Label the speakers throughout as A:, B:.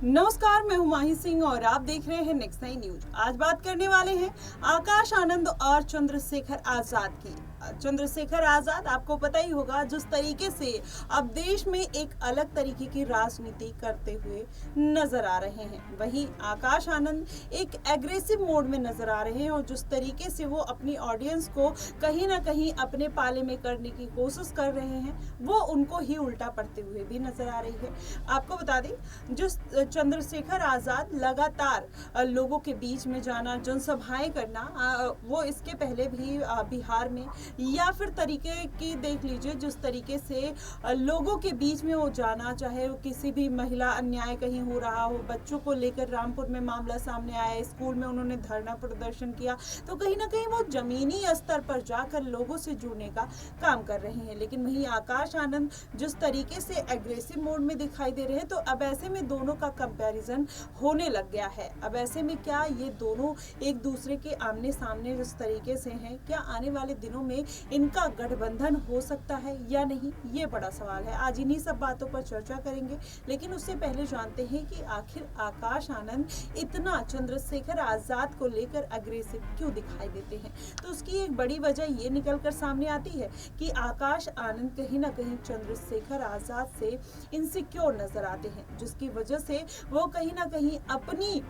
A: नमस्कार, मैं हूं माही सिंह और आप देख रहे हैं नेक्स्ट 9 न्यूज। आज बात करने वाले हैं आकाश आनंद और चंद्रशेखर आजाद की। चंद्रशेखर आजाद, आपको पता ही होगा, जिस तरीके से अब देश में एक अलग तरीके की राजनीति करते हुए नजर आ रहे हैं, वहीं आकाश आनंद एक एग्रेसिव मोड में नजर आ रहे हैं और जिस तरीके से वो अपनी ऑडियंस को कहीं ना कहीं अपने पाले में करने की कोशिश कर रहे हैं, वो उनको ही उल्टा पड़ते हुए भी नजर आ रही है। आपको बता दें, जिस चंद्रशेखर आजाद लगातार लोगों के बीच में जाना, जनसभाएं करना, वो इसके पहले भी बिहार में या फिर तरीके की देख लीजिए, जिस तरीके से लोगों के बीच में वो जाना, चाहे वो किसी भी महिला अन्याय कहीं हो रहा हो, बच्चों को लेकर रामपुर में मामला सामने आया, स्कूल में उन्होंने धरना प्रदर्शन किया, तो कहीं ना कहीं वो जमीनी स्तर पर जाकर लोगों से जुड़ने का काम कर रहे हैं। लेकिन वहीं आकाश आनंद जिस तरीके से एग्रेसिव मोड में दिखाई दे रहे हैं, तो अब ऐसे में दोनों का कंपैरिजन होने लग गया है। अब ऐसे में क्या ये दोनों एक दूसरे के आमने सामने जिस तरीके से हैं, क्या आने वाले दिनों में इनका गठबंधन हो सकता है या नहीं, ये बड़ा सवाल है। आज इन्हीं सब बातों पर चर्चा करेंगे, लेकिन उससे पहले जानते हैं कि आखिर आकाश आनंद इतना चंद्रशेखर आजाद को लेकर अग्रेसिव क्यों दिखाई देते हैं। तो उसकी एक बड़ी वजह ये निकल कर सामने आती है कि आकाश आनंद कहीं ना कहीं चंद्रशेखर आजाद से इनसिक्योर नजर आते हैं, जिसकी वजह से वो कहीं ना कहीं अपनी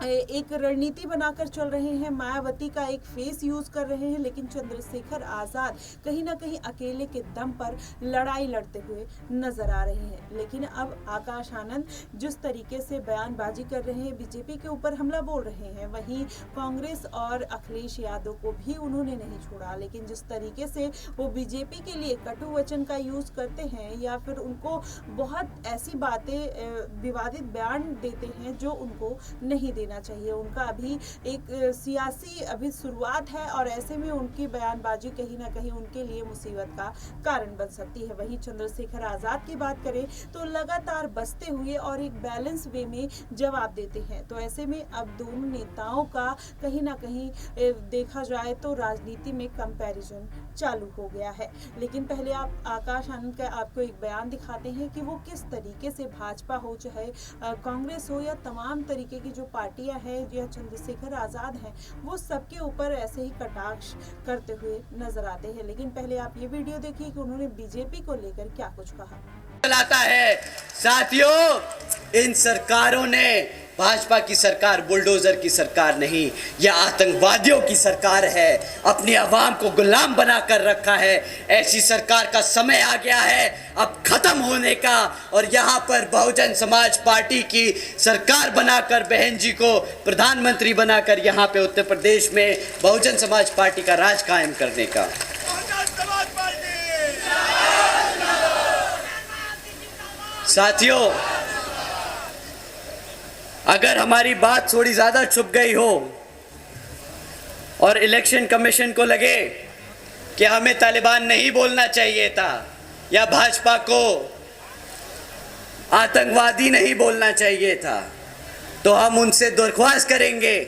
A: एक रणनीति बनाकर चल रहे हैं, मायावती का एक फेस यूज कर रहे हैं, लेकिन चंद्रशेखर आजाद कहीं ना कहीं अकेले के दम पर लड़ाई लड़ते हुए नजर आ रहे हैं। लेकिन अब आकाश आनंद जिस तरीके से बयानबाजी कर रहे हैं, बीजेपी के ऊपर हमला बोल रहे हैं, वहीं कांग्रेस और अखिलेश यादव को भी उन्होंने नहीं छोड़ा। लेकिन जिस तरीके से वो बीजेपी के लिए कटु वचन का यूज करते हैं या फिर उनको बहुत ऐसी बातें, विवादित बयान देते हैं जो उनको नहीं देना चाहिए। उनका अभी एक सियासी अभी शुरुआत है और ऐसे में उनकी बयानबाजी कहीं ना कहीं उनके लिए मुसीबत का कारण बन सकती है। वहीं चंद्रशेखर आजाद की बात करें तो लगातार बसते हुए और एक बैलेंस वे में जवाब देते हैं। तो ऐसे में अब दोनों नेताओं का कहीं ना कहीं देखा जाए तो राजनीति में कंपैरिजन चालू हो गया है। लेकिन पहले आप आकाश आनंद का आपको एक बयान दिखाते हैं कि वो किस तरीके से भाजपा हो, चाहे कांग्रेस हो या तमाम तरीके की जो पार्टियां हैं या चंद्रशेखर आजाद हैं, वो सबके ऊपर ऐसे ही कटाक्ष करते हुए नजर आते हैं। लेकिन पहले आप ये वीडियो देखिए कि उन्होंने बीजेपी को लेकर क्या कुछ कहा।
B: चलाता है साथियों, इन सरकारों ने, भाजपा की सरकार बुलडोजर की सरकार नहीं, यह आतंकवादियों की सरकार है, अपनी आवाम को गुलाम बनाकर रखा है। ऐसी सरकार का समय आ गया है अब खत्म होने का, और यहाँ पर बहुजन समाज पार्टी की सरकार बनाकर, बहन जी को प्रधानमंत्री बनाकर यहाँ पे उत्तर प्रदेश में बहुजन समाज पार्टी का राज कायम करने का। साथियों, अगर हमारी बात थोड़ी ज्यादा छुप गई हो और इलेक्शन कमीशन को लगे कि हमें तालिबान नहीं बोलना चाहिए था या भाजपा को आतंकवादी नहीं बोलना चाहिए था, तो हम उनसे दरख्वास्त करेंगे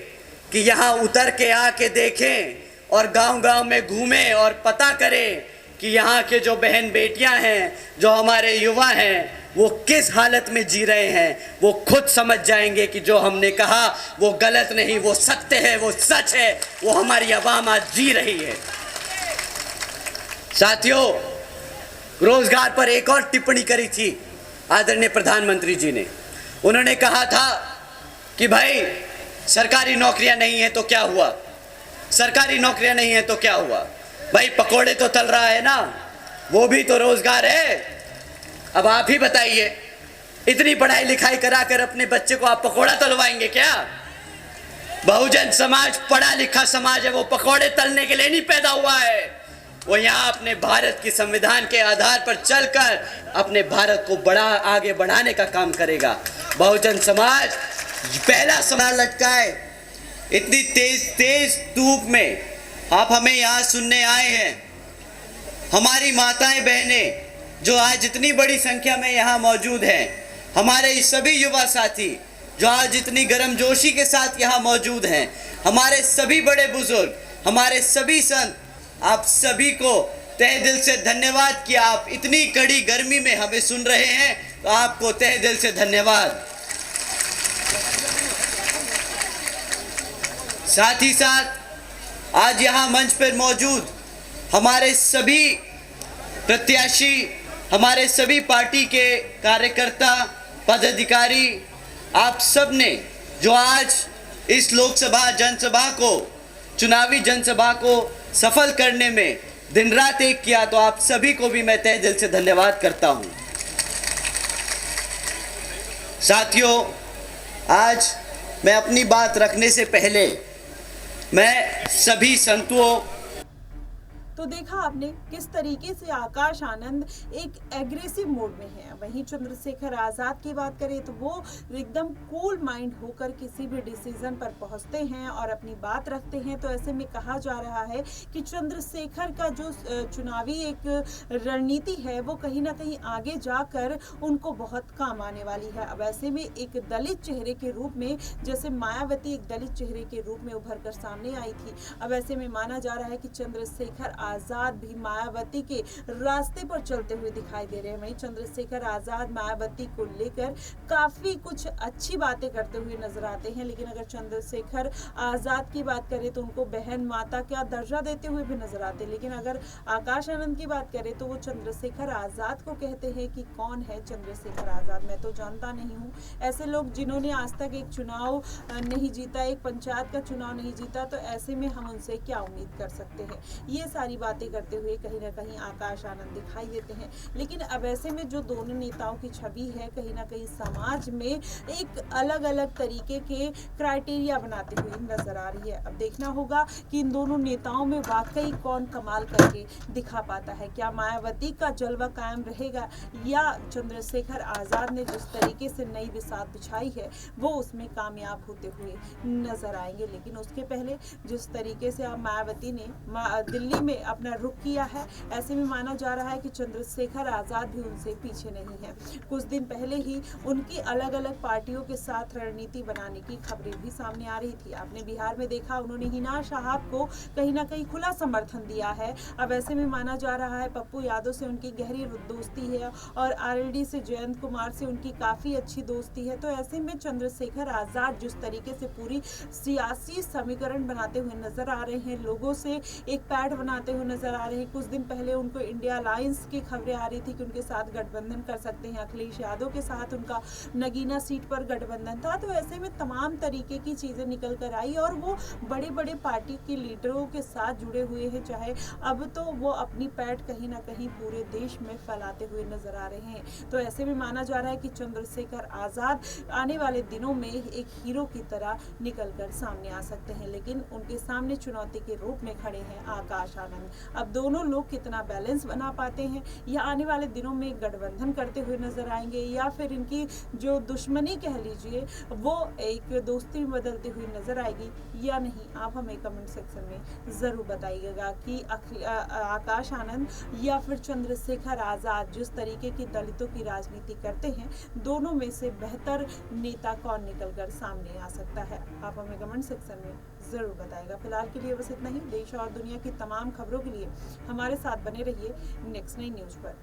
B: कि यहाँ उतर के आके देखें और गांव-गांव में घूमें और पता करें कि यहाँ के जो बहन बेटियाँ हैं, जो हमारे युवा हैं, वो किस हालत में जी रहे हैं। वो खुद समझ जाएंगे कि जो हमने कहा वो गलत नहीं, वो सत्य है, वो सच है, वो हमारी आवाम आज जी रही है। साथियों, रोजगार पर एक और टिप्पणी करी थी आदरणीय प्रधानमंत्री जी ने। उन्होंने कहा था कि भाई सरकारी नौकरियां नहीं है तो क्या हुआ, सरकारी नौकरियां नहीं है तो क्या हुआ, भाई पकोड़े तो तल रहा है ना, वो भी तो रोजगार है। अब आप ही बताइए, इतनी पढ़ाई लिखाई कराकर अपने बच्चे को आप पकोड़ा तलवाएंगे क्या? बहुजन समाज पढ़ा लिखा समाज है, वो पकोड़े तलने के लिए नहीं पैदा हुआ है। वो यहाँ अपने भारत की संविधान के आधार पर चलकर अपने भारत को आगे बढ़ाने का काम करेगा। बहुजन समाज पहला सवाल लटकाए, इतनी तेज धूप में आप हमें यहाँ सुनने आए हैं। हमारी माताएं बहनें जो आज इतनी बड़ी संख्या में यहाँ मौजूद हैं, हमारे सभी युवा साथी जो आज इतनी गर्मजोशी के साथ यहाँ मौजूद हैं, हमारे सभी बड़े बुजुर्ग, हमारे सभी संत, आप सभी को तहे दिल से धन्यवाद कि आप इतनी कड़ी गर्मी में हमें सुन रहे हैं। तो आपको तहे दिल से धन्यवाद। साथ ही साथ आज यहाँ मंच पर मौजूद हमारे सभी प्रत्याशी, हमारे सभी पार्टी के कार्यकर्ता, पदाधिकारी, आप सब ने जो आज इस लोकसभा जनसभा को, चुनावी जनसभा को सफल करने में दिन रात एक किया, तो आप सभी को भी मैं तहे दिल से धन्यवाद करता हूं। साथियों, आज मैं अपनी बात रखने से पहले मैं सभी संतों,
A: तो देखा आपने किस तरीके से आकाश आनंद एक एग्रेसिव मोड में है। वहीं चंद्रशेखर आजाद की बात करें तो वो एकदम कूल माइंड होकर किसी भी डिसीजन पर पहुंचते हैं और अपनी बात रखते हैं। तो ऐसे में कहा जा रहा है कि चंद्रशेखर का जो चुनावी एक रणनीति है वो कहीं ना कहीं आगे जाकर उनको बहुत काम आने वाली है। अब ऐसे में एक दलित चेहरे के रूप में, जैसे मायावती एक दलित चेहरे के रूप में उभर कर सामने आई थी, अब ऐसे में माना जा रहा है कि चंद्रशेखर आजाद भी मायावती के रास्ते पर चलते हुए दिखाई दे रहे हैं। वहीं चंद्रशेखर आजाद मायावती को लेकर काफी कुछ अच्छी बातें करते हुए नजर आते हैं, लेकिन अगर चंद्रशेखर आजाद की बात करें तो उनको बहन माता का दर्जा देते हुए भी नजर आते हैं। लेकिन अगर आकाश आनंद की बात करें तो वो चंद्रशेखर आजाद को कहते हैं कि कौन है चंद्रशेखर आजाद, मैं तो जानता नहीं हूँ। ऐसे लोग जिन्होंने आज तक एक चुनाव नहीं जीता, एक पंचायत का चुनाव नहीं जीता, तो ऐसे में हम उनसे क्या उम्मीद कर सकते हैं। ये सारी बातें करते हुए कहीं ना कहीं आकाश आनंद दिखाई देते हैं। लेकिन अब ऐसे में जो दोनों नेताओं की छवि है कहीं ना कहीं समाज में एक अलग अलग तरीके के क्राइटेरिया बनाते हुए नजर आ रही है। अब देखना होगा कि इन दोनों नेताओं में वाकई कौन कमाल करके दिखा पाता है। क्या मायावती का जलवा कायम रहेगा या चंद्रशेखर आजाद ने जिस तरीके से नई बिसात बिछाई है वो उसमें कामयाब होते हुए नजर आएंगे। लेकिन उसके पहले जिस तरीके से अब मायावती ने दिल्ली में अपना रुख किया है, ऐसे में माना जा रहा है कि चंद्रशेखर आजाद भी उनसे पीछे नहीं है। कुछ दिन पहले ही उनकी अलग अलग पार्टियों के साथ रणनीति बनाने की खबरें भी सामने आ रही थी। आपने बिहार में देखा, उन्होंने हिना शहाब को कहीं ना कहीं खुला समर्थन दिया है। अब ऐसे में माना जा रहा है पप्पू यादव से उनकी गहरी दोस्ती है और आरएलडी से जयंत कुमार से उनकी काफी अच्छी दोस्ती है। तो ऐसे में चंद्रशेखर आजाद जिस तरीके से पूरी सियासी समीकरण बनाते हुए नजर आ रहे हैं, लोगों से एक पैड बनाते हुए नजर आ रहे हैं। कुछ दिन पहले उनको इंडिया अलायंस की खबरें आ रही थी कि उनके साथ गठबंधन कर सकते हैं, अखिलेश यादव के साथ उनका नगीना सीट पर गठबंधन था। तो ऐसे में तमाम तरीके की चीजें निकल कर आई और वो बड़े बड़े पार्टी के लीडरों के साथ जुड़े हुए हैं। चाहे अब तो वो अपनी पैठ कहीं ना कहीं पूरे देश में फैलाते हुए नजर आ रहे हैं। तो ऐसे में माना जा रहा है कि चंद्रशेखर आजाद आने वाले दिनों में एक हीरो की तरह निकल कर सामने आ सकते हैं। लेकिन उनके सामने चुनौती के रूप में खड़े हैं आकाश आनंद। अब दोनों लोग कितना बैलेंस बना पाते हैं या आने वाले दिनों में गठबंधन करते हुए नजर आएंगे या फिर इनकी जो दुश्मनी कह लीजिए वो एक दोस्ती में बदलती हुई नजर आएगी या नहीं, आप हमें कमेंट सेक्शन में जरूर बताइएगा कि आकाश आनंद या फिर चंद्रशेखर आजाद जिस तरीके की दलितों की राजनीति करते हैं, दोनों में से बेहतर नेता कौन निकलकर सामने आ सकता है, आप हमें कमेंट सेक्शन में जरूर बताइएगा। फिलहाल के लिए बस इतना ही। देश और दुनिया की तमाम खबरों के लिए हमारे साथ बने रहिए नेक्स्ट 9 न्यूज पर।